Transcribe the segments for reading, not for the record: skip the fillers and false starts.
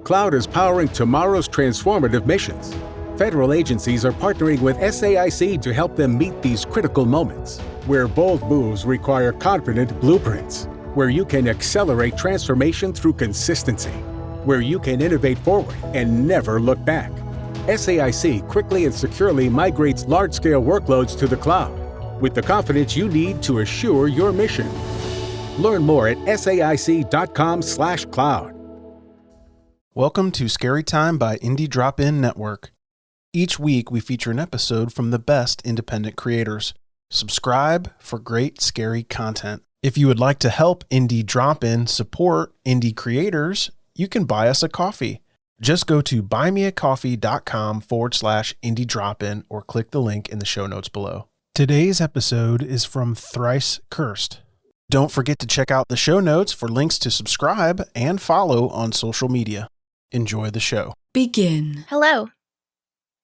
Cloud is powering tomorrow's transformative missions. Federal agencies are partnering with SAIC to help them meet these critical moments, where bold moves require confident blueprints, where you can accelerate transformation through consistency, where you can innovate forward and never look back. SAIC quickly and securely migrates large-scale workloads to the cloud with the confidence you need to assure your mission. Learn more at SAIC.com/cloud. Welcome to Scary Time by Indie Drop-In Network. Each week we feature an episode from the best independent creators. Subscribe for great scary content. If you would like to help Indie Drop-In support indie creators, you can buy us a coffee. Just go to buymeacoffee.com/indie drop-in or click the link in the show notes below. Today's episode is from Thrice Cursed. Don't forget to check out the show notes for links to subscribe and follow on social media. Enjoy the show. Begin. Hello,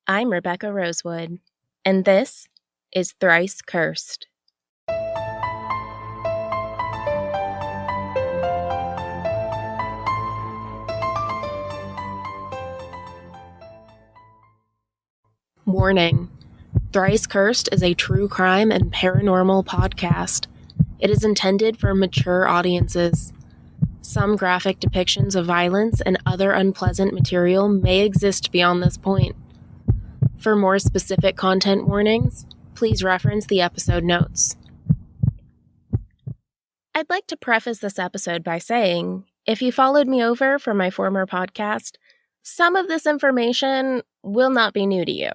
I'm Rebecca Rosewood, and this is Thrice Cursed. Warning. Thrice Cursed is a true crime and paranormal podcast. It is intended for mature audiences. Some graphic depictions of violence and other unpleasant material may exist beyond this point. For more specific content warnings, please reference the episode notes. I'd like to preface this episode by saying, if you followed me over from my former podcast, some of this information will not be new to you.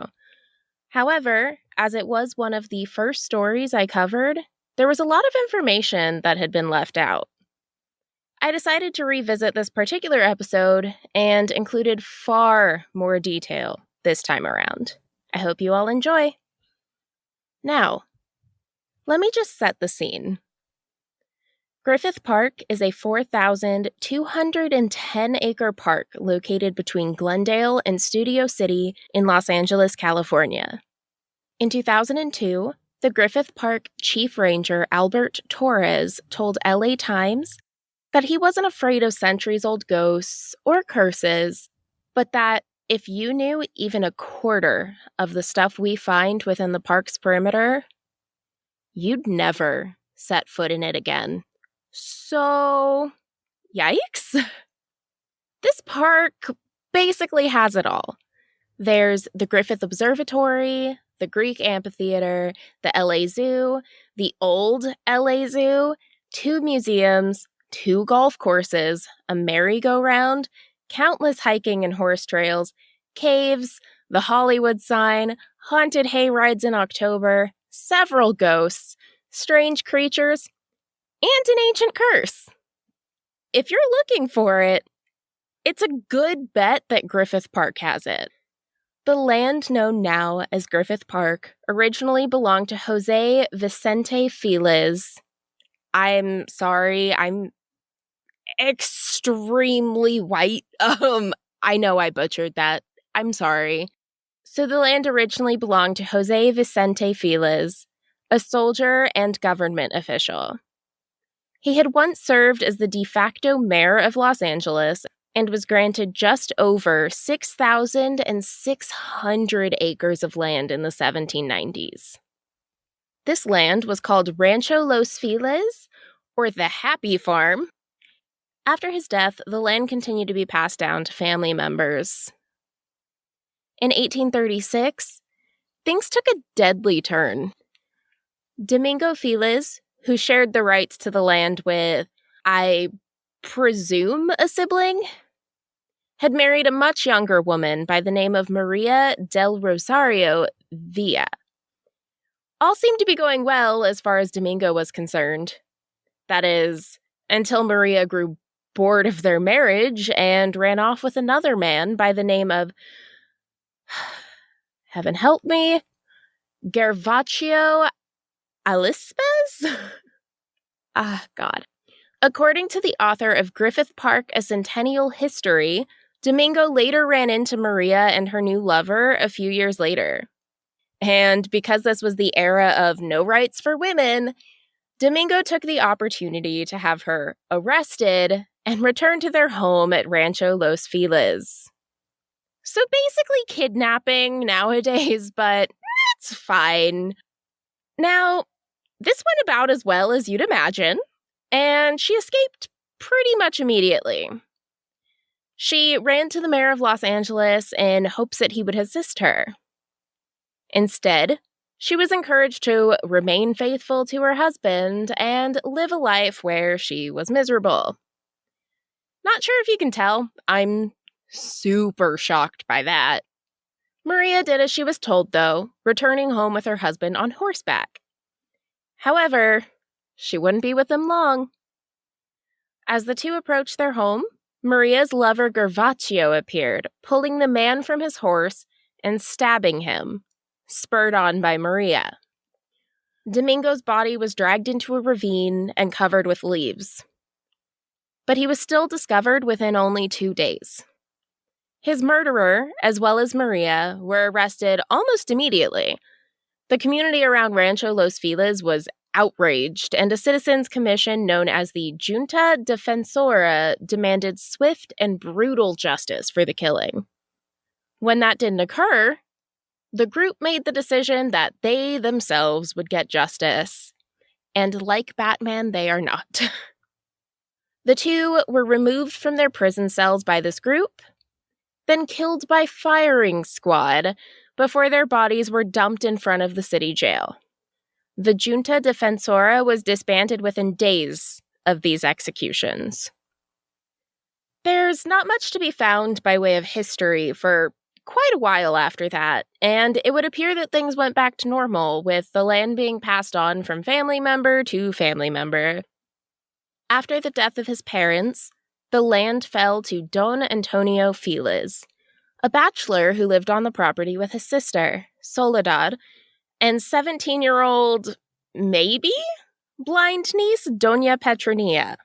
However, as it was one of the first stories I covered, there was a lot of information that had been left out. I decided to revisit this particular episode and included far more detail this time around. I hope you all enjoy. Now, let me just set the scene. Griffith Park is a 4,210-acre park located between Glendale and Studio City in Los Angeles, California. In 2002, the Griffith Park Chief Ranger Albert Torres told LA Times that he wasn't afraid of centuries-old ghosts or curses, but that if you knew even a quarter of the stuff we find within the park's perimeter, you'd never set foot in it again. So, yikes. This park basically has it all. There's the Griffith Observatory, the Greek Amphitheater, the LA Zoo, the old LA Zoo, 2 museums, 2 golf courses, a merry-go-round, countless hiking and horse trails, caves, the Hollywood sign, haunted hay rides in October, several ghosts, strange creatures, and an ancient curse. If you're looking for it, it's a good bet that Griffith Park has it. The land known now as Griffith Park originally belonged to Jose Vicente Feliz. I'm sorry, I'm extremely white. I know I butchered that. I'm sorry. So the land originally belonged to Jose Vicente Feliz, a soldier and government official. He had once served as the de facto mayor of Los Angeles and was granted just over 6,600 acres of land in the 1790s. This land was called Rancho Los Feliz, or the Happy Farm. After his death, the land continued to be passed down to family members. In 1836, things took a deadly turn. Domingo Feliz, who shared the rights to the land with, I presume, a sibling, had married a much younger woman by the name of Maria del Rosario Villa. All seemed to be going well as far as Domingo was concerned. That is, until Maria grew bored of their marriage and ran off with another man by the name of, heaven help me, Gervasio Alispes? God. According to the author of Griffith Park, A Centennial History, Domingo later ran into Maria and her new lover a few years later. And because this was the era of no rights for women, Domingo took the opportunity to have her arrested and returned to their home at Rancho Los Feliz. So basically kidnapping nowadays, but it's fine. Now, this went about as well as you'd imagine, and she escaped pretty much immediately. She ran to the mayor of Los Angeles in hopes that he would assist her. Instead, she was encouraged to remain faithful to her husband and live a life where she was miserable. Not sure if you can tell, I'm super shocked by that. Maria did as she was told, though, returning home with her husband on horseback. However, she wouldn't be with them long. As the two approached their home, Maria's lover Gervaccio appeared, pulling the man from his horse and stabbing him, spurred on by Maria. Domingo's body was dragged into a ravine and covered with leaves. But he was still discovered within only 2 days. His murderer, as well as Maria, were arrested almost immediately. The community around Rancho Los Feliz was outraged, and a citizens' commission known as the Junta Defensora demanded swift and brutal justice for the killing. When that didn't occur, the group made the decision that they themselves would get justice. And like Batman, they are not. The two were removed from their prison cells by this group, then killed by firing squad before their bodies were dumped in front of the city jail. The Junta Defensora was disbanded within days of these executions. There's not much to be found by way of history for quite a while after that, and it would appear that things went back to normal, with the land being passed on from family member to family member. After the death of his parents, the land fell to Don Antonio Feliz, a bachelor who lived on the property with his sister, Soledad, and 17-year-old, maybe, blind niece, Doña Petronilla.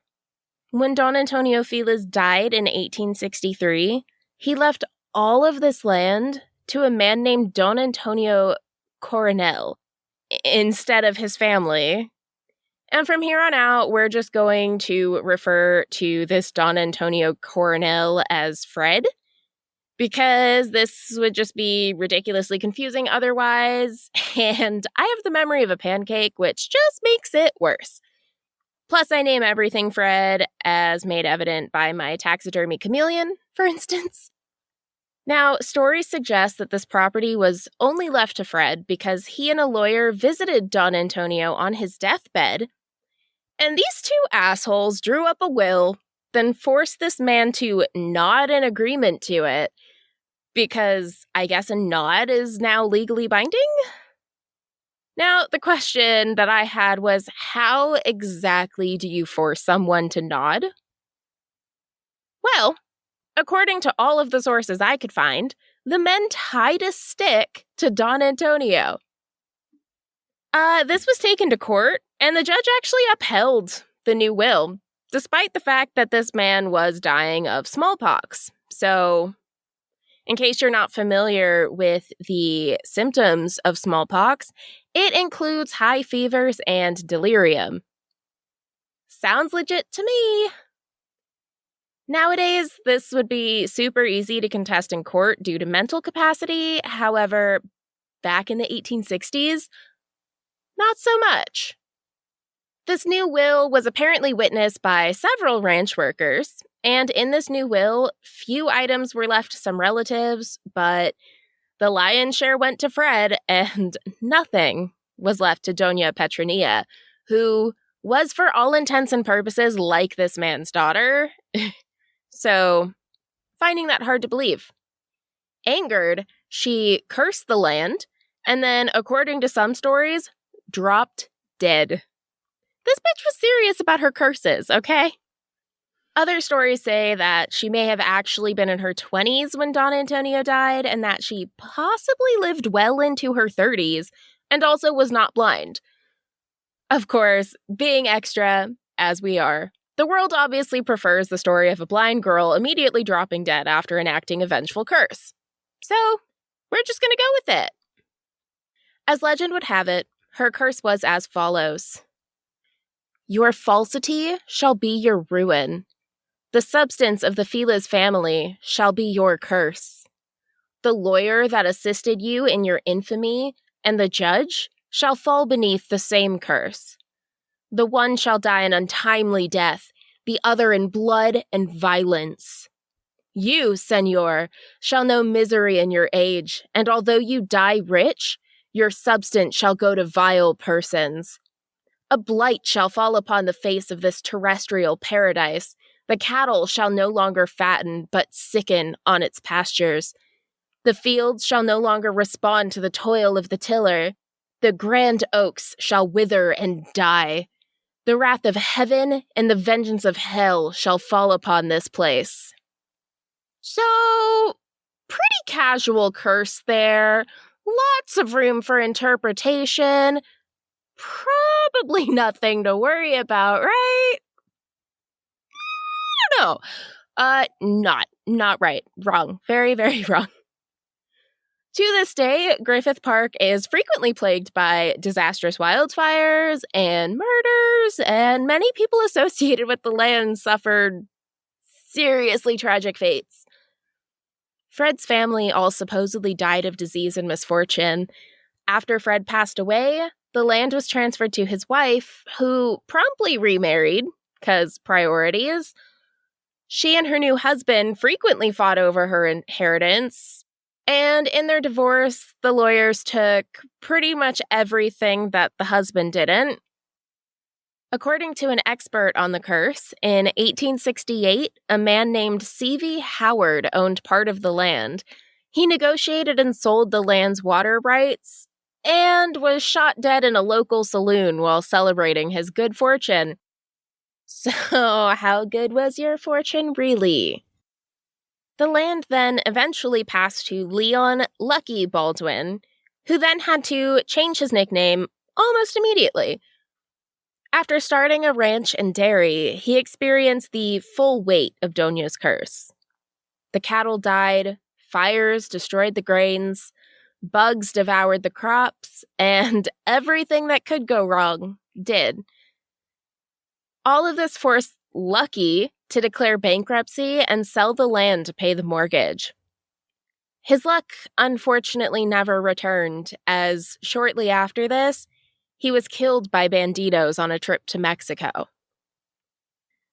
When Don Antonio Feliz died in 1863, he left all of this land to a man named Don Antonio Coronel instead of his family. And from here on out, we're just going to refer to this Don Antonio Coronel as Fred, because this would just be ridiculously confusing otherwise, and I have the memory of a pancake, which just makes it worse. Plus, I name everything Fred, as made evident by my taxidermy chameleon, for instance. Now, stories suggest that this property was only left to Fred because he and a lawyer visited Don Antonio on his deathbed, and these two assholes drew up a will, then forced this man to nod an agreement to it, because I guess a nod is now legally binding? Now, the question that I had was, how exactly do you force someone to nod? Well, according to all of the sources I could find, the men tied a stick to Don Antonio. This was taken to court, and the judge actually upheld the new will, despite the fact that this man was dying of smallpox. So, in case you're not familiar with the symptoms of smallpox, it includes high fevers and delirium. Sounds legit to me. Nowadays, this would be super easy to contest in court due to mental capacity. However, back in the 1860s, not so much. This new will was apparently witnessed by several ranch workers, and in this new will, few items were left to some relatives, but the lion's share went to Fred, and nothing was left to Doña Petronilla, who was for all intents and purposes like this man's daughter. So, finding that hard to believe. Angered, she cursed the land, and then, according to some stories, dropped dead. This bitch was serious about her curses, okay? Other stories say that she may have actually been in her 20s when Don Antonio died, and that she possibly lived well into her 30s, and also was not blind. Of course, being extra, as we are, the world obviously prefers the story of a blind girl immediately dropping dead after enacting a vengeful curse. So, we're just gonna go with it. As legend would have it, her curse was as follows. Your falsity shall be your ruin. The substance of the Feliz family shall be your curse. The lawyer that assisted you in your infamy and the judge shall fall beneath the same curse. The one shall die an untimely death, the other in blood and violence. You, senor, shall know misery in your age, and although you die rich, your substance shall go to vile persons. A blight shall fall upon the face of this terrestrial paradise. The cattle shall no longer fatten, but sicken on its pastures. The fields shall no longer respond to the toil of the tiller. The grand oaks shall wither and die. The wrath of heaven and the vengeance of hell shall fall upon this place. So, pretty casual curse there. Lots of room for interpretation. Probably nothing to worry about, right? I don't know. Not right. Wrong. Very, very wrong. To this day, Griffith Park is frequently plagued by disastrous wildfires and murders, and many people associated with the land suffered seriously tragic fates. Fred's family all supposedly died of disease and misfortune. After Fred passed away, the land was transferred to his wife, who promptly remarried, 'cause priorities. She and her new husband frequently fought over her inheritance, and in their divorce, the lawyers took pretty much everything that the husband didn't. According to an expert on the curse, in 1868, a man named C.V. Howard owned part of the land. He negotiated and sold the land's water rights and was shot dead in a local saloon while celebrating his good fortune. So, how good was your fortune, really? The land then eventually passed to Leon Lucky Baldwin, who then had to change his nickname almost immediately. After starting a ranch and dairy, he experienced the full weight of Doña's curse. The cattle died, fires destroyed the grains, bugs devoured the crops, and everything that could go wrong did. All of this forced Lucky to declare bankruptcy and sell the land to pay the mortgage. His luck unfortunately never returned, as shortly after this, he was killed by banditos on a trip to Mexico.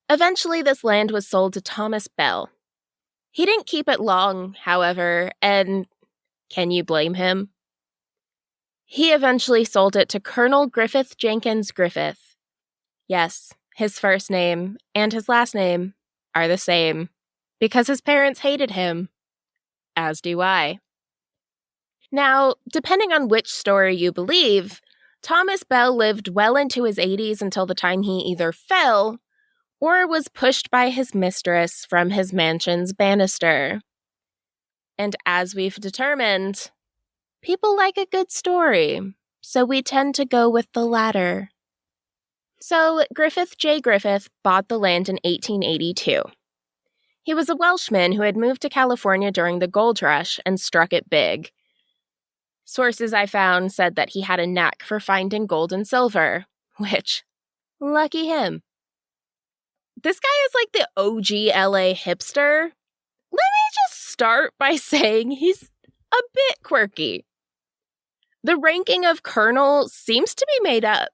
Eventually, this land was sold to Thomas Bell. He didn't keep it long, however, and can you blame him? He eventually sold it to Colonel Griffith Jenkins Griffith. Yes, his first name and his last name are the same, because his parents hated him. As do I. Now, depending on which story you believe, Thomas Bell lived well into his 80s until the time he either fell or was pushed by his mistress from his mansion's banister. And as we've determined, people like a good story, so we tend to go with the latter. So Griffith J. Griffith bought the land in 1882. He was a Welshman who had moved to California during the gold rush and struck it big. Sources I found said that he had a knack for finding gold and silver, which, lucky him. This guy is like the OG LA hipster. Let me just start by saying he's a bit quirky. The ranking of colonel seems to be made up.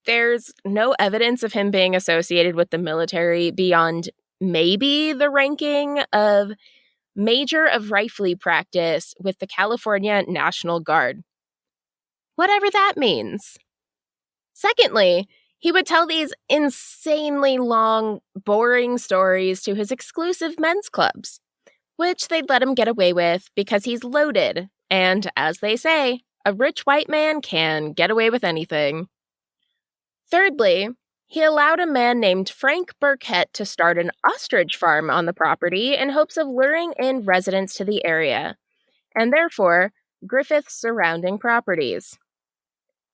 There's no evidence of him being associated with the military beyond maybe the ranking of Major of Rifle Practice with the California National Guard. Whatever that means. Secondly, he would tell these insanely long, boring stories to his exclusive men's clubs, which they'd let him get away with because he's loaded, and as they say, a rich white man can get away with anything. Thirdly, he allowed a man named Frank Burkett to start an ostrich farm on the property in hopes of luring in residents to the area, and therefore Griffith's surrounding properties.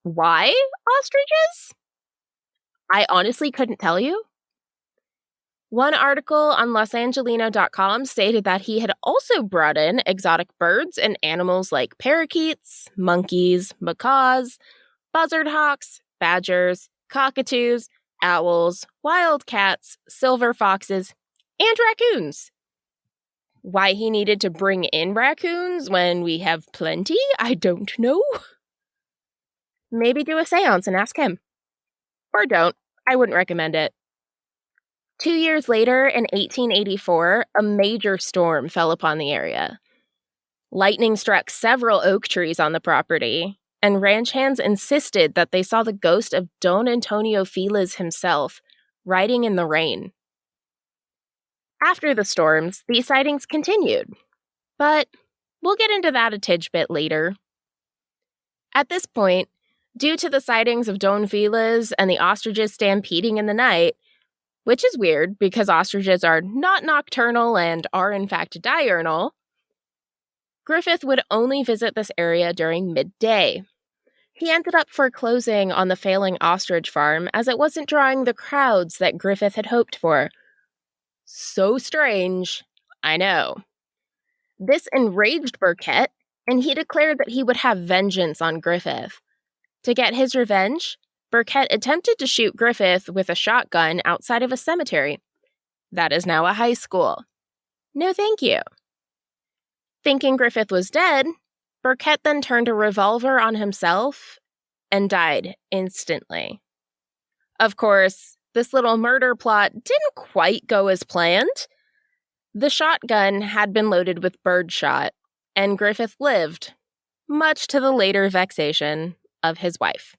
Why ostriches? I honestly couldn't tell you. One article on LosAngelino.com stated that he had also brought in exotic birds and animals like parakeets, monkeys, macaws, buzzard hawks, badgers, cockatoos, owls, wild cats, silver foxes, And raccoons. Why he needed to bring in raccoons when we have plenty, I don't know. Maybe do a seance and ask him. Or don't. I wouldn't recommend it. 2 years later, in 1884, a major storm fell upon the area. Lightning struck several oak trees on the property, and ranch hands insisted that they saw the ghost of Don Antonio Feliz himself riding in the rain. After the storms, these sightings continued, but we'll get into that a tidbit later. At this point, due to the sightings of Don Feliz and the ostriches stampeding in the night, which is weird because ostriches are not nocturnal and are in fact diurnal, Griffith would only visit this area during midday. He ended up foreclosing on the failing ostrich farm as it wasn't drawing the crowds that Griffith had hoped for. So strange, I know. This enraged Burkett, and he declared that he would have vengeance on Griffith. To get his revenge, Burkett attempted to shoot Griffith with a shotgun outside of a cemetery. That is now a high school. No thank you. Thinking Griffith was dead, Burkett then turned a revolver on himself and died instantly. Of course, this little murder plot didn't quite go as planned. The shotgun had been loaded with birdshot, and Griffith lived, much to the later vexation of his wife.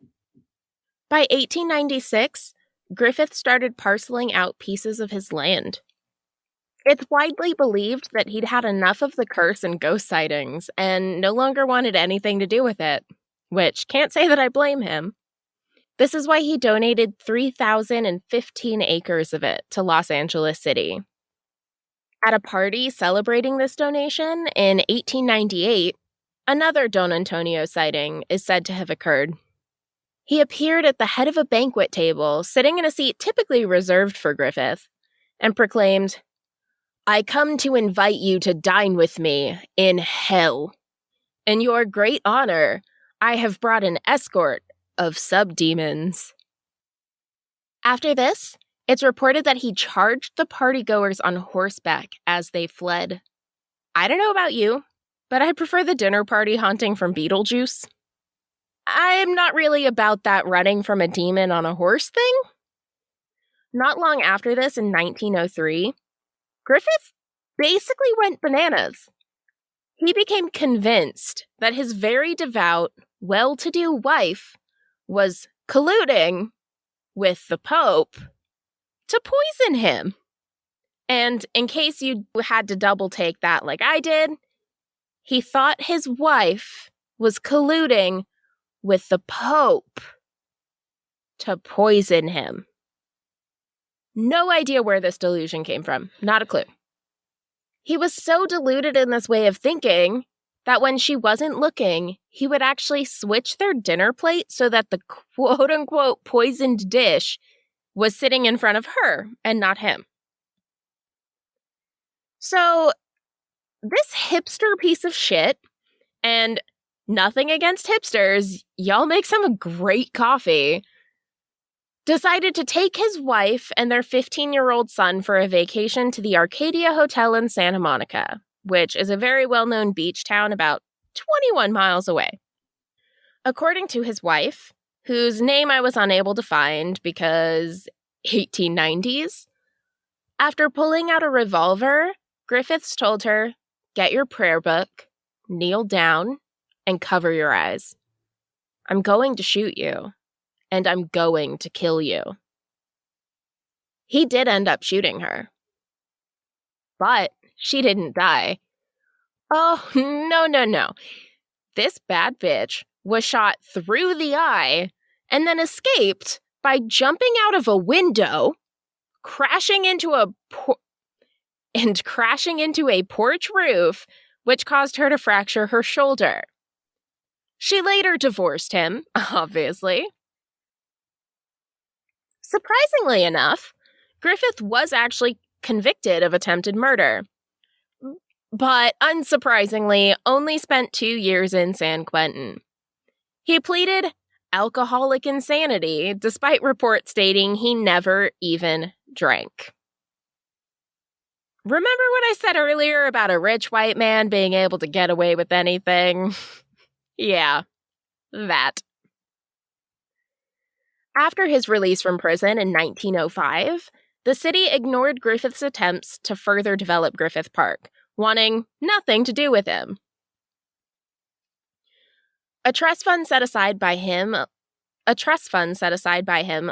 By 1896, Griffith started parceling out pieces of his land. It's widely believed that he'd had enough of the curse and ghost sightings and no longer wanted anything to do with it, which can't say that I blame him. This is why he donated 3,015 acres of it to Los Angeles City. At a party celebrating this donation in 1898, another Don Antonio sighting is said to have occurred. He appeared at the head of a banquet table, sitting in a seat typically reserved for Griffith, and proclaimed, "I come to invite you to dine with me in hell. In your great honor, I have brought an escort of subdemons." After this, it's reported that he charged the partygoers on horseback as they fled. I don't know about you, but I prefer the dinner party haunting from Beetlejuice. I'm not really about that running from a demon on a horse thing. Not long after this, in 1903, Griffith basically went bananas. He became convinced that his very devout, well-to-do wife was colluding with the Pope to poison him. And in case you had to double take that like I did, he thought his wife was colluding with the Pope to poison him. No idea where this delusion came from. Not a clue. He was so deluded in this way of thinking that when she wasn't looking, he would actually switch their dinner plate so that the quote-unquote poisoned dish was sitting in front of her and not him. So, this hipster piece of shit, and nothing against hipsters, y'all make some great coffee, decided to take his wife and their 15-year-old son for a vacation to the Arcadia Hotel in Santa Monica, which is a very well-known beach town about 21 miles away. According to his wife, whose name I was unable to find because 1890s, after pulling out a revolver, Griffiths told her, "Get your prayer book, kneel down, and cover your eyes. I'm going to shoot you, and I'm going to kill you." He did end up shooting her. But she didn't die. Oh, no. This bad bitch was shot through the eye and then escaped by jumping out of a window, crashing into a porch roof, which caused her to fracture her shoulder. She later divorced him, obviously. Surprisingly enough, Griffith was actually convicted of attempted murder, but unsurprisingly, only spent 2 years in San Quentin. He pleaded alcoholic insanity, despite reports stating he never even drank. Remember what I said earlier about a rich white man being able to get away with anything? Yeah, that. After his release from prison in 1905, the city ignored Griffith's attempts to further develop Griffith Park, wanting nothing to do with him. A trust fund set aside by him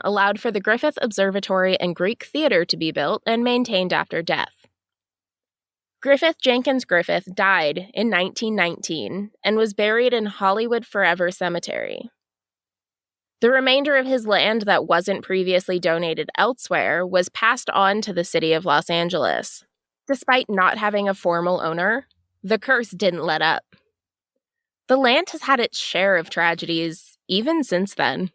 allowed for the Griffith Observatory and Greek Theater to be built and maintained after death. Griffith Jenkins Griffith died in 1919 and was buried in Hollywood Forever Cemetery. The remainder of his land that wasn't previously donated elsewhere was passed on to the city of Los Angeles. Despite not having a formal owner, the curse didn't let up. The land has had its share of tragedies even since then.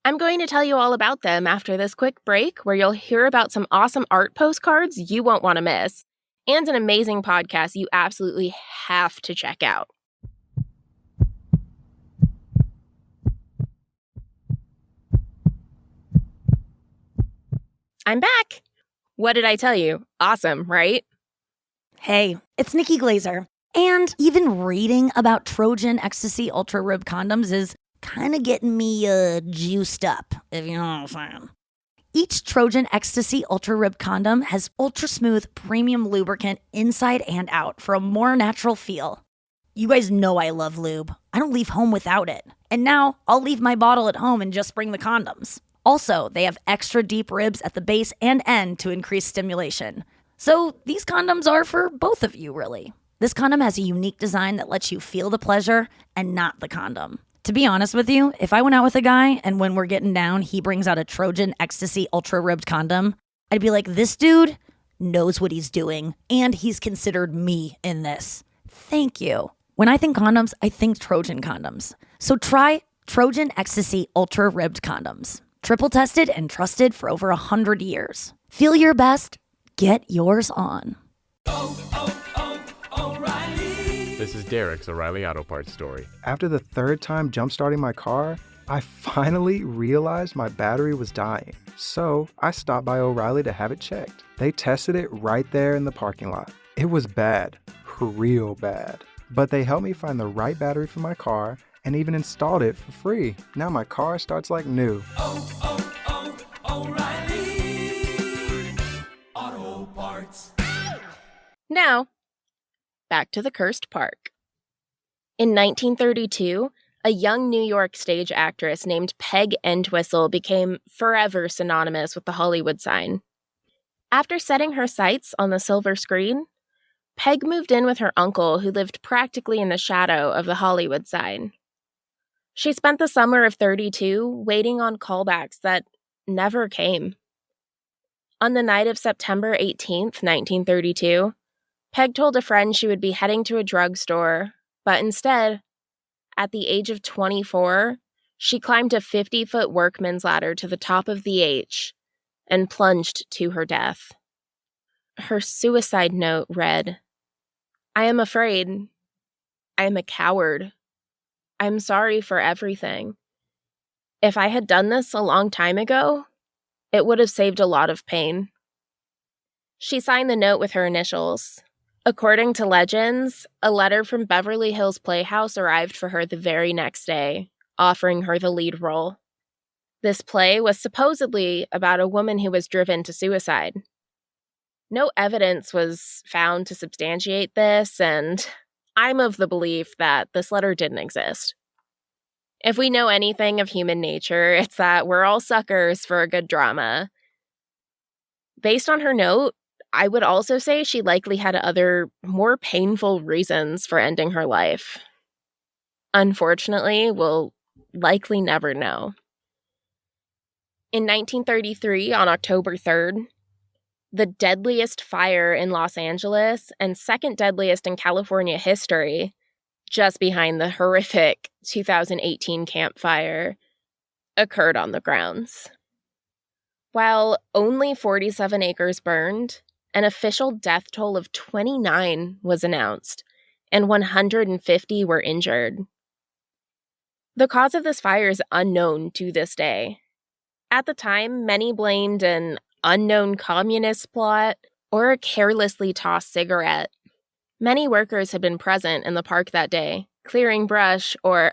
I'm going to tell you all about them after this quick break, where you'll hear about some awesome art postcards you won't want to miss, and an amazing podcast you absolutely have to check out. I'm back. What did I tell you? Awesome, right? Hey, it's Nikki Glazer. And even reading about Trojan Ecstasy Ultra Rib condoms is kind of getting me juiced up, if you know what I'm saying. Each Trojan Ecstasy Ultra Rib condom has ultra smooth premium lubricant inside and out for a more natural feel. You guys know I love lube. I don't leave home without it. And now I'll leave my bottle at home and just bring the condoms. Also, they have extra deep ribs at the base and end to increase stimulation. So these condoms are for both of you, really. This condom has a unique design that lets you feel the pleasure and not the condom. To be honest with you, if I went out with a guy and when we're getting down, he brings out a Trojan Ecstasy Ultra Ribbed condom, I'd be like, this dude knows what he's doing and he's considered me in this. Thank you. When I think condoms, I think Trojan condoms. So try Trojan Ecstasy Ultra Ribbed condoms. Triple tested and trusted for over 100 years. Feel your best. Get yours on. This is Derek's O'Reilly Auto Parts story. After the third time jump-starting my car, I finally realized my battery was dying. So I stopped by O'Reilly to have it checked. They tested it right there in the parking lot. It was bad, real bad. But they helped me find the right battery for my car and even installed it for free. Now my car starts like new. O'Reilly Auto Parts. Now, back to the cursed park. In 1932, a young New York stage actress named Peg Entwistle became forever synonymous with the Hollywood sign. After setting her sights on the silver screen, Peg moved in with her uncle, who lived practically in the shadow of the Hollywood sign. She spent the summer of 32 waiting on callbacks that never came. On the night of September 18th, 1932, Peg told a friend she would be heading to a drugstore, but instead, at the age of 24, she climbed a 50-foot workman's ladder to the top of the H and plunged to her death. Her suicide note read, "I am afraid. I am a coward. I'm sorry for everything. If I had done this a long time ago, it would have saved a lot of pain." She signed the note with her initials. According to legends, a letter from Beverly Hills Playhouse arrived for her the very next day, offering her the lead role. This play was supposedly about a woman who was driven to suicide. No evidence was found to substantiate this, and I'm of the belief that this letter didn't exist. If we know anything of human nature, it's that we're all suckers for a good drama. Based on her note, I would also say she likely had other, more painful reasons for ending her life. Unfortunately, we'll likely never know. In 1933, on October 3rd, the deadliest fire in Los Angeles and second deadliest in California history, just behind the horrific 2018 Camp Fire, occurred on the grounds. While only 47 acres burned, an official death toll of 29 was announced, and 150 were injured. The cause of this fire is unknown to this day. At the time, many blamed an unknown communist plot or a carelessly tossed cigarette. Many workers had been present in the park that day, clearing brush or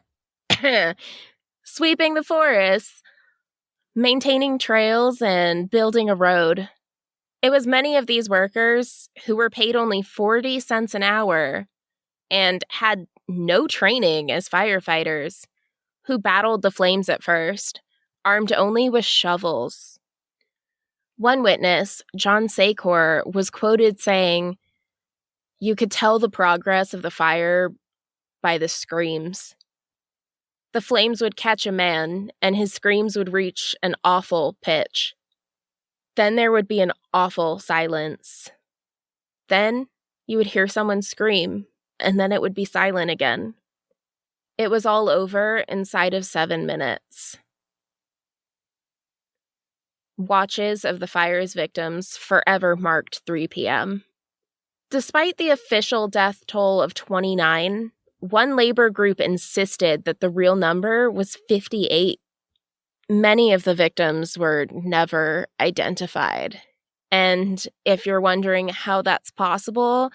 sweeping the forests, maintaining trails, and building a road. It was many of these workers who were paid only 40 cents an hour and had no training as firefighters who battled the flames at first, armed only with shovels. One witness, John Secor, was quoted saying, "You could tell the progress of the fire by the screams. The flames would catch a man, and his screams would reach an awful pitch. Then there would be an awful silence. Then you would hear someone scream, and then it would be silent again. It was all over inside of 7 minutes." Watches of the fire's victims forever marked 3 p.m. Despite the official death toll of 29, one labor group insisted that the real number was 58. Many of the victims were never identified. And if you're wondering how that's possible,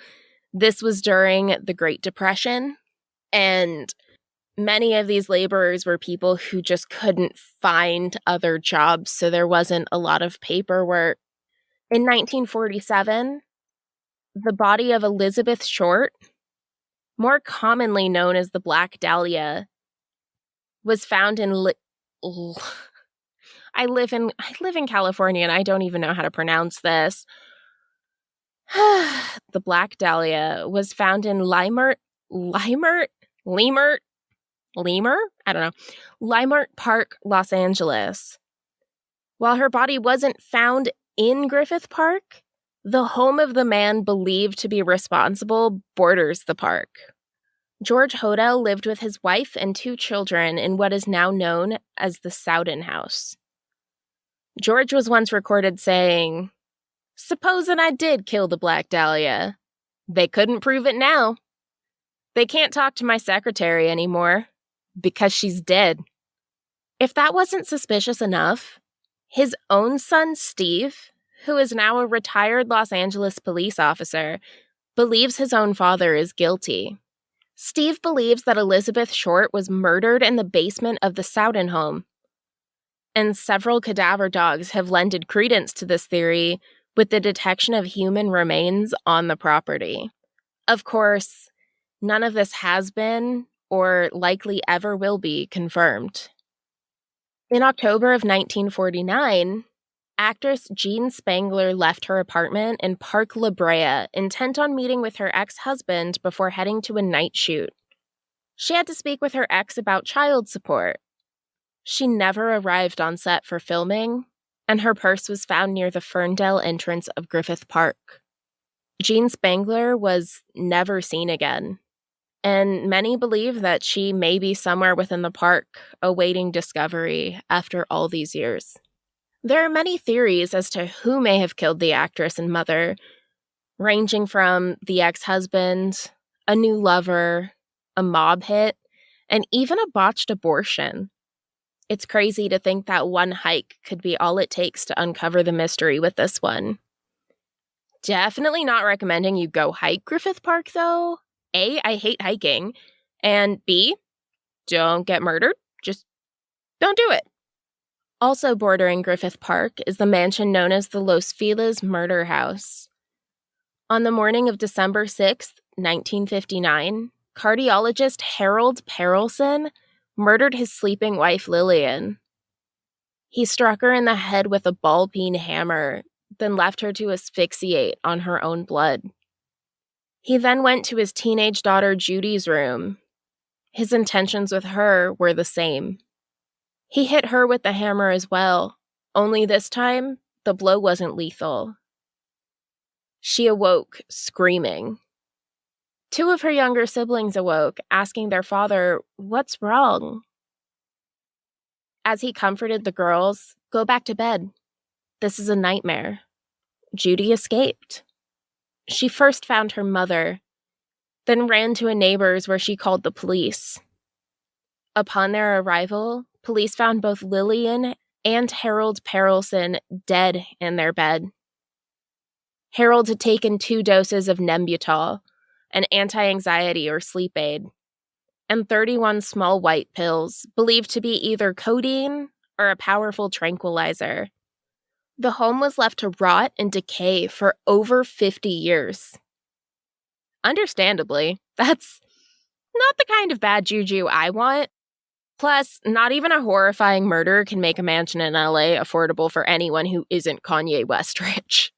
this was during the Great Depression, and many of these laborers were people who just couldn't find other jobs, so there wasn't a lot of paperwork. In 1947, the body of Elizabeth Short, more commonly known as the Black Dahlia, was found in I live in California, and I don't even know how to pronounce this. The Black Dahlia was found in Leimert? I don't know. Leimert Park, Los Angeles. While her body wasn't found in Griffith Park, the home of the man believed to be responsible borders the park. George Hodel lived with his wife and 2 children in what is now known as the Sowden House. George was once recorded saying, "Supposing I did kill the Black Dahlia. They couldn't prove it now. They can't talk to my secretary anymore because she's dead." If that wasn't suspicious enough, his own son, Steve, who is now a retired Los Angeles police officer, believes his own father is guilty. Steve believes that Elizabeth Short was murdered in the basement of the Sowden home. And several cadaver dogs have lended credence to this theory with the detection of human remains on the property. Of course, none of this has been, or likely ever will be, confirmed. In October of 1949, actress Jean Spangler left her apartment in Park La Brea, intent on meeting with her ex-husband before heading to a night shoot. She had to speak with her ex about child support. She never arrived on set for filming, and her purse was found near the Ferndale entrance of Griffith Park. Jean Spangler was never seen again, and many believe that she may be somewhere within the park, awaiting discovery after all these years. There are many theories as to who may have killed the actress and mother, ranging from the ex-husband, a new lover, a mob hit, and even a botched abortion. It's crazy to think that one hike could be all it takes to uncover the mystery with this one. Definitely not recommending you go hike Griffith Park, though. A, I hate hiking, and B, don't get murdered. Just don't do it. Also bordering Griffith Park is the mansion known as the Los Feliz murder house. On the morning of December 6th, 1959, cardiologist Harold Perelson murdered his sleeping wife Lillian. He struck her in the head with a ball-peen hammer, then left her to asphyxiate on her own blood. He then went to his teenage daughter Judy's room. His intentions with her were the same. He hit her with the hammer as well, only this time, the blow wasn't lethal. She awoke, screaming. 2 of her younger siblings awoke, asking their father, "What's wrong?" As he comforted the girls, "Go back to bed. This is a nightmare." Judy escaped. She first found her mother, then ran to a neighbor's where she called the police. Upon their arrival, police found both Lillian and Harold Perelson dead in their bed. Harold had taken 2 doses of Nembutal, an anti-anxiety or sleep aid, and 31 small white pills, believed to be either codeine or a powerful tranquilizer. The home was left to rot and decay for over 50 years. Understandably, that's not the kind of bad juju I want. Plus, not even a horrifying murder can make a mansion in LA affordable for anyone who isn't Kanye West rich.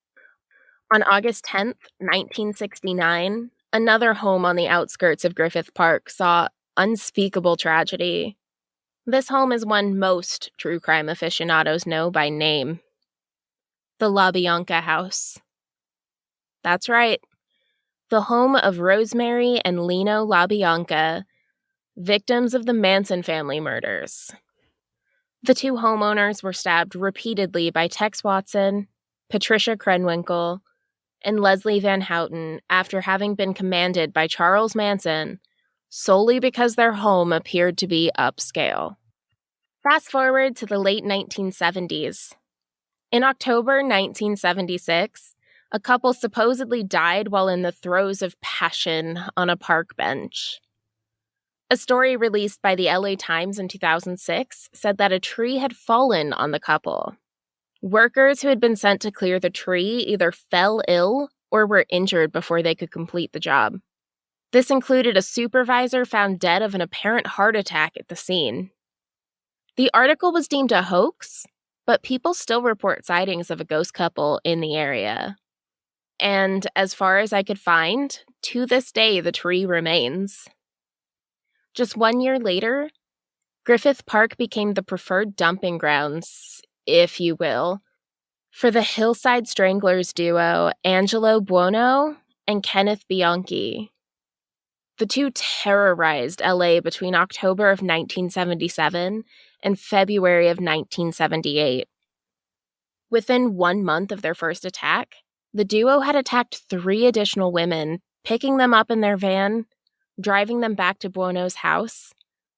On August 10th, 1969, another home on the outskirts of Griffith Park saw unspeakable tragedy. This home is one most true crime aficionados know by name. The La Bianca House. That's right. The home of Rosemary and Lino LaBianca, victims of the Manson family murders. The 2 homeowners were stabbed repeatedly by Tex Watson, Patricia Krenwinkel, and Leslie Van Houten after having been commanded by Charles Manson solely because their home appeared to be upscale. Fast forward to the late 1970s. In October 1976, a couple supposedly died while in the throes of passion on a park bench. A story released by the LA Times in 2006 said that a tree had fallen on the couple. Workers who had been sent to clear the tree either fell ill or were injured before they could complete the job. This included a supervisor found dead of an apparent heart attack at the scene. The article was deemed a hoax, but people still report sightings of a ghost couple in the area. And as far as I could find, to this day, the tree remains. Just 1 year later, Griffith Park became the preferred dumping grounds, if you will, for the Hillside Stranglers duo Angelo Buono and Kenneth Bianchi. The 2 terrorized LA between October of 1977 and February of 1978. Within 1 month of their first attack, the duo had attacked 3 additional women, picking them up in their van, driving them back to Buono's house,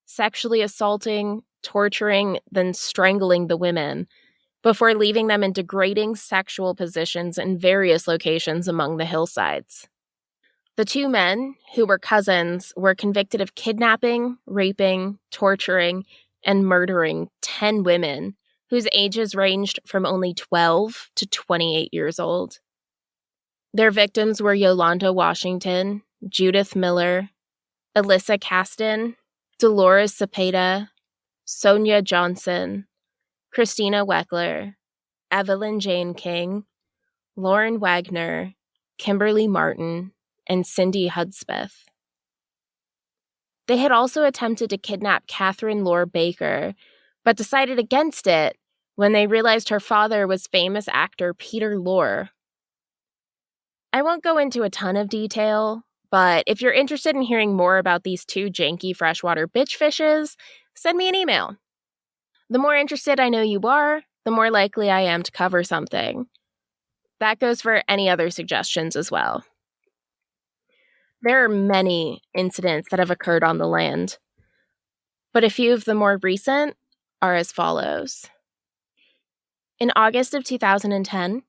sexually assaulting, torturing, then strangling the women, before leaving them in degrading sexual positions in various locations among the hillsides. The 2 men, who were cousins, were convicted of kidnapping, raping, torturing, and murdering 10 women, whose ages ranged from only 12 to 28 years old. Their victims were Yolanda Washington, Judith Miller, Alyssa Caston, Dolores Cepeda, Sonia Johnson, Christina Weckler, Evelyn Jane King, Lauren Wagner, Kimberly Martin, and Cindy Hudspeth. They had also attempted to kidnap Catherine Lore Baker, but decided against it when they realized her father was famous actor Peter Lorre. I won't go into a ton of detail, but if you're interested in hearing more about these 2 janky freshwater bitch fishes, send me an email. The more interested I know you are, the more likely I am to cover something. That goes for any other suggestions as well. There are many incidents that have occurred on the land, but a few of the more recent are as follows. In August of 2010,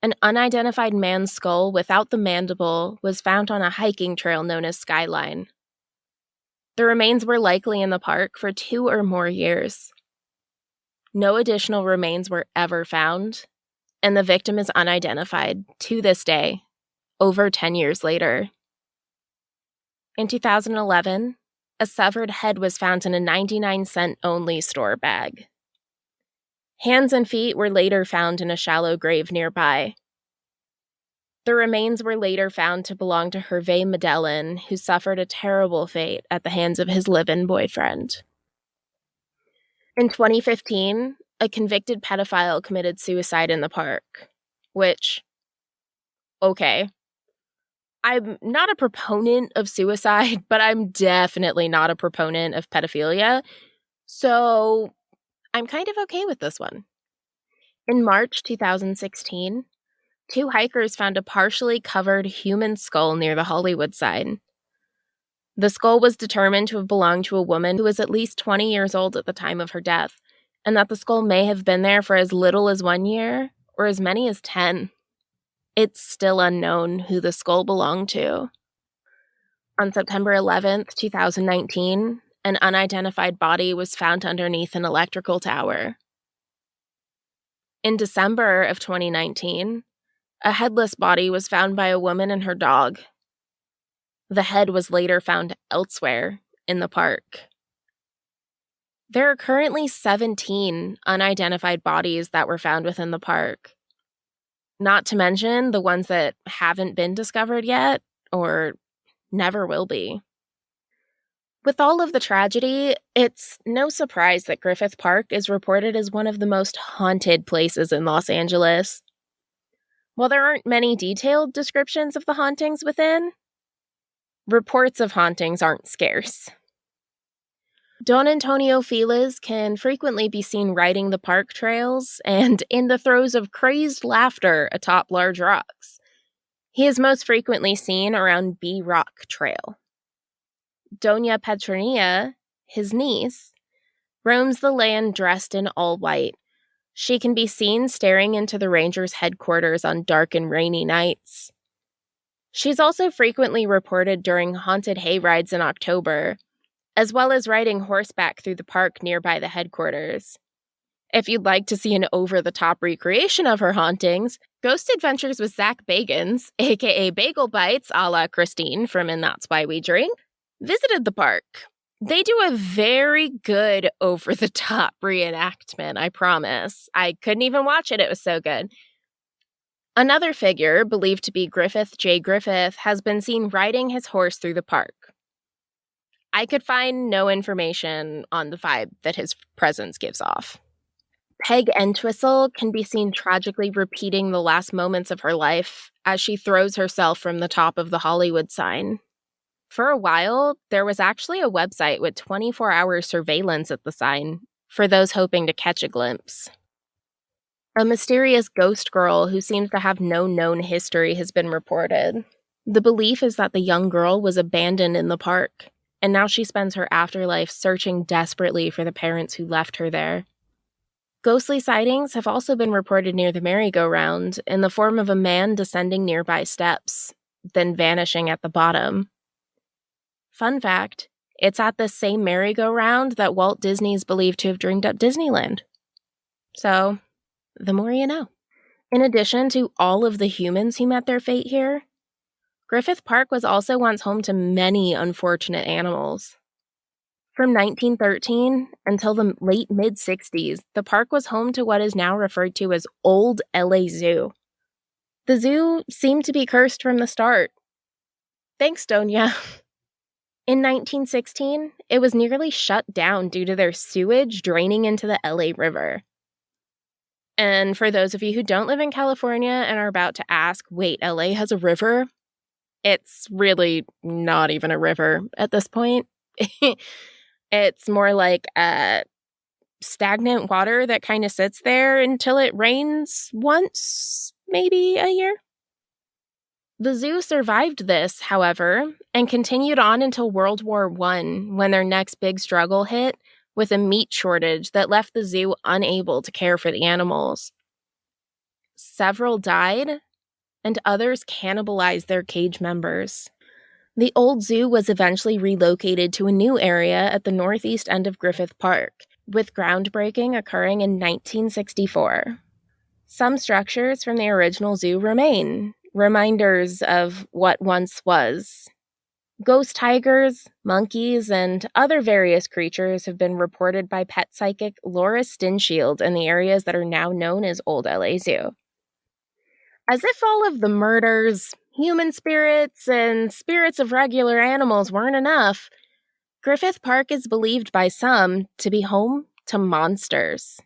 an unidentified man's skull without the mandible was found on a hiking trail known as Skyline. The remains were likely in the park for 2 or more years. No additional remains were ever found, and the victim is unidentified to this day, over 10 years later. In 2011, a severed head was found in a 99-cent only store bag. Hands and feet were later found in a shallow grave nearby. The remains were later found to belong to Hervé Medellin, who suffered a terrible fate at the hands of his live-in boyfriend. In 2015, a convicted pedophile committed suicide in the park, which, okay. I'm not a proponent of suicide, but I'm definitely not a proponent of pedophilia, so I'm kind of okay with this one. In March 2016, 2 hikers found a partially covered human skull near the Hollywood sign. The skull was determined to have belonged to a woman who was at least 20 years old at the time of her death, and that the skull may have been there for as little as 1 year or as many as 10. It's still unknown who the skull belonged to. On September 11th, 2019, an unidentified body was found underneath an electrical tower. In December of 2019, a headless body was found by a woman and her dog. The head was later found elsewhere in the park. There are currently 17 unidentified bodies that were found within the park. Not to mention the ones that haven't been discovered yet or never will be. With all of the tragedy, it's no surprise that Griffith Park is reported as one of the most haunted places in Los Angeles. While there aren't many detailed descriptions of the hauntings within, reports of hauntings aren't scarce. Don Antonio Feliz can frequently be seen riding the park trails and in the throes of crazed laughter atop large rocks. He is most frequently seen around B Rock Trail. Doña Petronilla, his niece, roams the land dressed in all white. She can be seen staring into the Rangers' headquarters on dark and rainy nights. She's also frequently reported during haunted hayrides in October, as well as riding horseback through the park nearby the headquarters. If you'd like to see an over-the-top recreation of her hauntings, Ghost Adventures with Zach Bagans, aka Bagel Bites a la Christine from And That's Why We Drink, visited the park. They do a very good over-the-top reenactment, I promise. I couldn't even watch it was so good. Another figure, believed to be Griffith J. Griffith, has been seen riding his horse through the park. I could find no information on the vibe that his presence gives off. Peg Entwistle can be seen tragically repeating the last moments of her life as she throws herself from the top of the Hollywood sign. For a while, there was actually a website with 24-hour surveillance at the sign for those hoping to catch a glimpse. A mysterious ghost girl who seems to have no known history has been reported. The belief is that the young girl was abandoned in the park, and now she spends her afterlife searching desperately for the parents who left her there. Ghostly sightings have also been reported near the merry-go-round in the form of a man descending nearby steps, then vanishing at the bottom. Fun fact, it's at the same merry-go-round that Walt Disney is believed to have dreamed up Disneyland. So, the more you know. In addition to all of the humans who met their fate here, Griffith Park was also once home to many unfortunate animals. From 1913 until the late mid-60s, the park was home to what is now referred to as Old LA Zoo. The zoo seemed to be cursed from the start. Thanks, Doña. In 1916, it was nearly shut down due to their sewage draining into the LA River. And for those of you who don't live in California and are about to ask, wait, LA has a river? It's really not even a river at this point. It's more like stagnant water that kind of sits there until it rains once, maybe a year. The zoo survived this, however, and continued on until World War I, when their next big struggle hit with a meat shortage that left the zoo unable to care for the animals. Several died, and others cannibalized their cage members. The old zoo was eventually relocated to a new area at the northeast end of Griffith Park, with groundbreaking occurring in 1964. Some structures from the original zoo remain, reminders of what once was. Ghost tigers, monkeys, and other various creatures have been reported by pet psychic Laura Stinshield in the areas that are now known as Old LA Zoo. As if all of the murders, human spirits, and spirits of regular animals weren't enough, Griffith Park is believed by some to be home to monsters.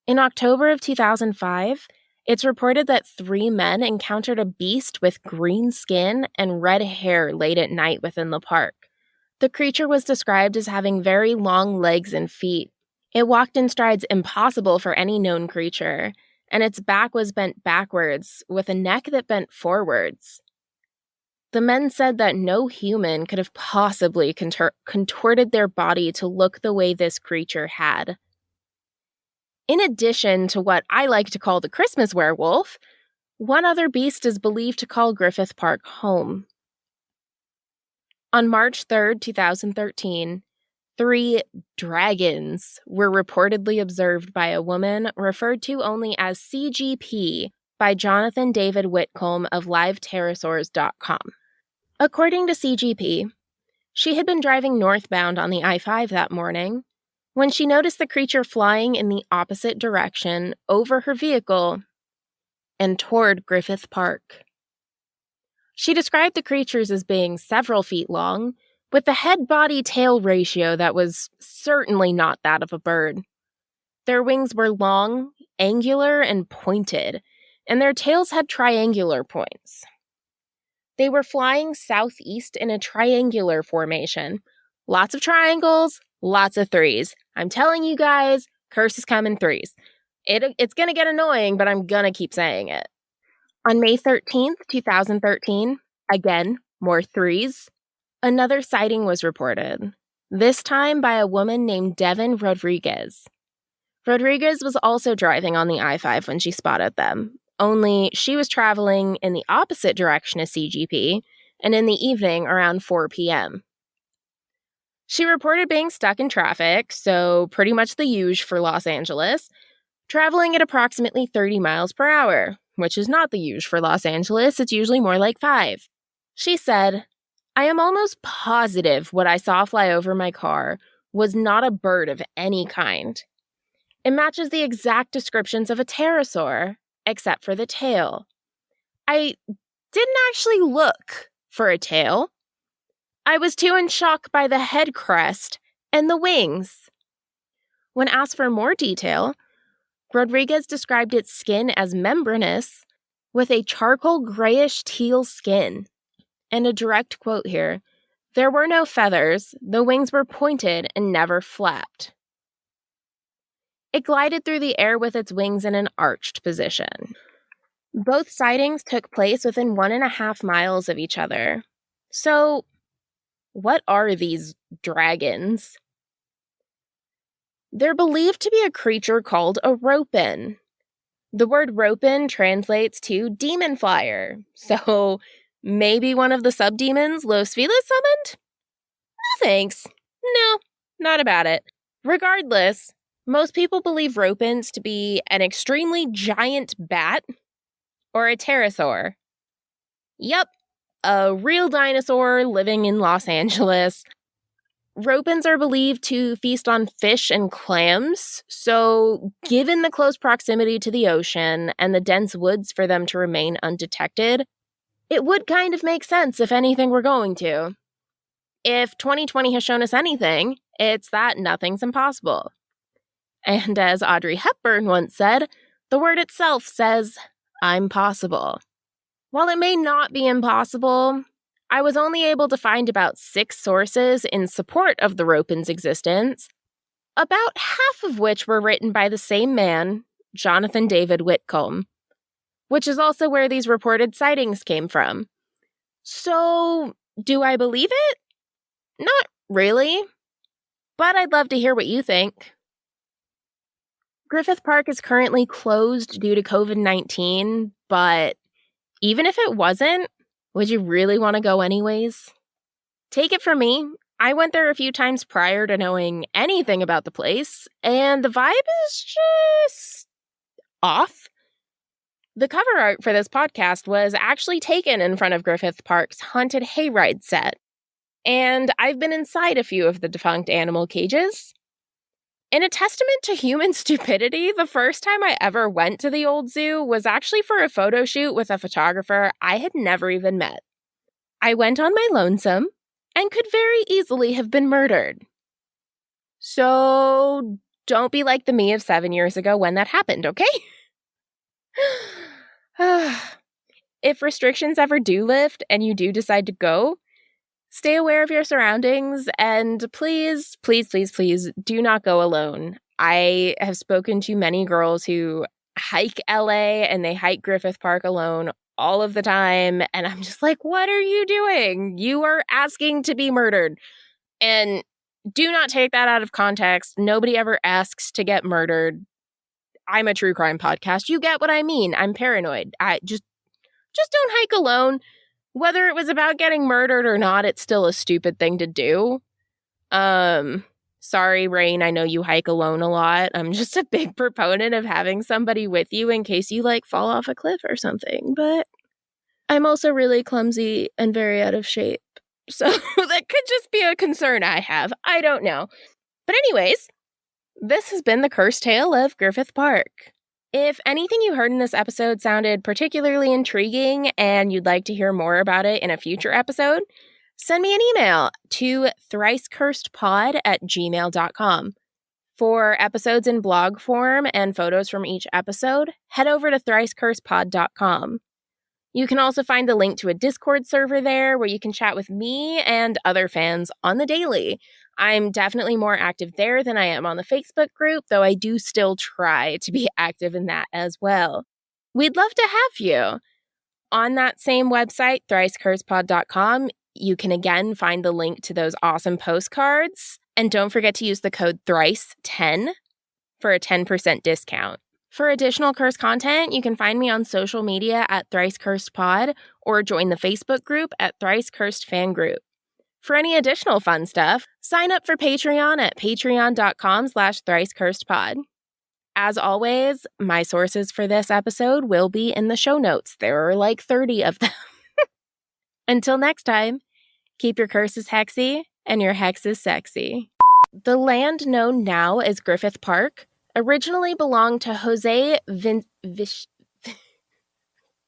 In October of 2005, it's reported that 3 men encountered a beast with green skin and red hair late at night within the park. The creature was described as having very long legs and feet. It walked in strides impossible for any known creature, and its back was bent backwards, with a neck that bent forwards. The men said that no human could have possibly contorted their body to look the way this creature had. In addition to what I like to call the Christmas werewolf, One other beast is believed to call Griffith Park home. On March 3rd, 2013, 3 dragons were reportedly observed by a woman referred to only as CGP by Jonathan David Whitcomb of LivePterosaurs.com. According to CGP, she had been driving northbound on the I-5 that morning when she noticed the creature flying in the opposite direction over her vehicle and toward Griffith Park. She described the creatures as being several feet long, with a head-body-tail ratio that was certainly not that of a bird. Their wings were long, angular, and pointed, and their tails had triangular points. They were flying southeast in a triangular formation. Lots of triangles, lots of threes. I'm telling you guys, curse is coming threes. It's going to get annoying, but I'm going to keep saying it. On May 13th, 2013, again, more threes, another sighting was reported, this time by a woman named Devin Rodriguez. Rodriguez was also driving on the I-5 when she spotted them, only she was traveling in the opposite direction as CGP, and in the evening around 4 p.m. She reported being stuck in traffic, so pretty much the usual for Los Angeles, traveling at approximately 30 miles per hour, which is not the usual for Los Angeles, it's usually more like 5. She said, "I am almost positive what I saw fly over my car was not a bird of any kind. It matches the exact descriptions of a pterosaur, except for the tail. I didn't actually look for a tail. I was too in shock by the head crest and the wings." When asked for more detail, Rodriguez described its skin as membranous, with a charcoal grayish teal skin. And a direct quote here, "There were no feathers, the wings were pointed and never flapped." It glided through the air with its wings in an arched position. Both sightings took place within 1.5 miles of each other. So, what are these dragons? They're believed to be a creature called a ropin. The word ropin translates to demon flyer, so maybe one of the subdemons Los Feliz summoned? No thanks. No, not about it. Regardless, most people believe ropins to be an extremely giant bat or a pterosaur. Yep, a real dinosaur living in Los Angeles. Ropins are believed to feast on fish and clams, so given the close proximity to the ocean and the dense woods for them to remain undetected, it would kind of make sense if anything were going to. If 2020 has shown us anything, it's that nothing's impossible. And as Audrey Hepburn once said, the word itself says, "I'm possible." While it may not be impossible, I was only able to find about 6 sources in support of the ropin's existence, about half of which were written by the same man, Jonathan David Whitcomb, which is also where these reported sightings came from. So, do I believe it? Not really, but I'd love to hear what you think. Griffith Park is currently closed due to COVID-19, but even if it wasn't, would you really want to go anyways? Take it from me, I went there a few times prior to knowing anything about the place, and the vibe is just off. The cover art for this podcast was actually taken in front of Griffith Park's haunted hayride set, and I've been inside a few of the defunct animal cages. In a testament to human stupidity, the first time I ever went to the old zoo was actually for a photo shoot with a photographer I had never even met. I went on my lonesome and could very easily have been murdered. So don't be like the me of 7 years ago when that happened, okay? If restrictions ever do lift and you do decide to go, stay aware of your surroundings, and please, please, please, please do not go alone. I have spoken to many girls who hike LA and they hike Griffith Park alone all of the time, and I'm just like, what are you doing? You are asking to be murdered. And do not take that out of context. Nobody ever asks to get murdered. I'm a true crime podcast. You get what I mean. I'm paranoid. I just don't hike alone. Whether it was about getting murdered or not, it's still a stupid thing to do. Sorry, Rain, I know you hike alone a lot. I'm just a big proponent of having somebody with you in case you, like, fall off a cliff or something. But I'm also really clumsy and very out of shape. So that could just be a concern I have. I don't know. But anyways, this has been the cursed tale of Griffith Park. If anything you heard in this episode sounded particularly intriguing and you'd like to hear more about it in a future episode, send me an email to thricecursed@gmail.com. For episodes in blog form and photos from each episode, head over to thricecursed.com. You can also find the link to a Discord server there where you can chat with me and other fans on the daily. I'm definitely more active there than I am on the Facebook group, though I do still try to be active in that as well. We'd love to have you. On that same website, thricecursed.com, you can again find the link to those awesome postcards. And don't forget to use the code THRICE10 for a 10% discount. For additional Curse content, you can find me on social media at Thrice Cursed Pod or join the Facebook group at Thrice Cursed Fan Group. For any additional fun stuff, sign up for Patreon at patreon.com/ThriceCursedPod. As always, my sources for this episode will be in the show notes. There are like 30 of them. Until next time, keep your curses hexy and your hexes sexy. The land known now as Griffith Park originally belonged to Jose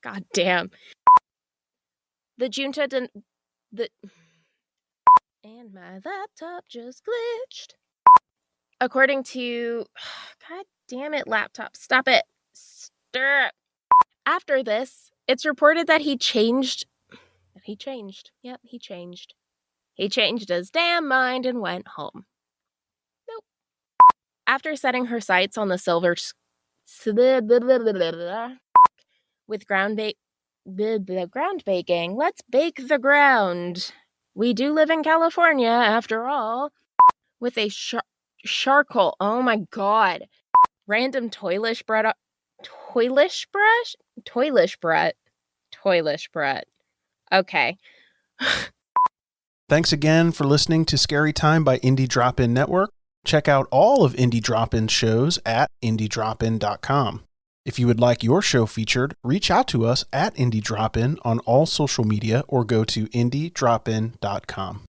God damn. The Junta and my laptop just glitched. According to... God damn it, laptop. Stop it. Stir. After this, it's reported that he changed. Yep, he changed. He changed his damn mind and went home. Nope. After setting her sights on the silver... with ground baking. Let's bake the ground. We do live in California, after all. With a charcoal. Oh my god. Random toilish bread. Okay. Thanks again for listening to Scary Time by Indie Drop-In Network. Check out all of Indie Drop-In shows at indiedropin.com. If you would like your show featured, reach out to us at Indie Drop-In on all social media or go to indiedropin.com.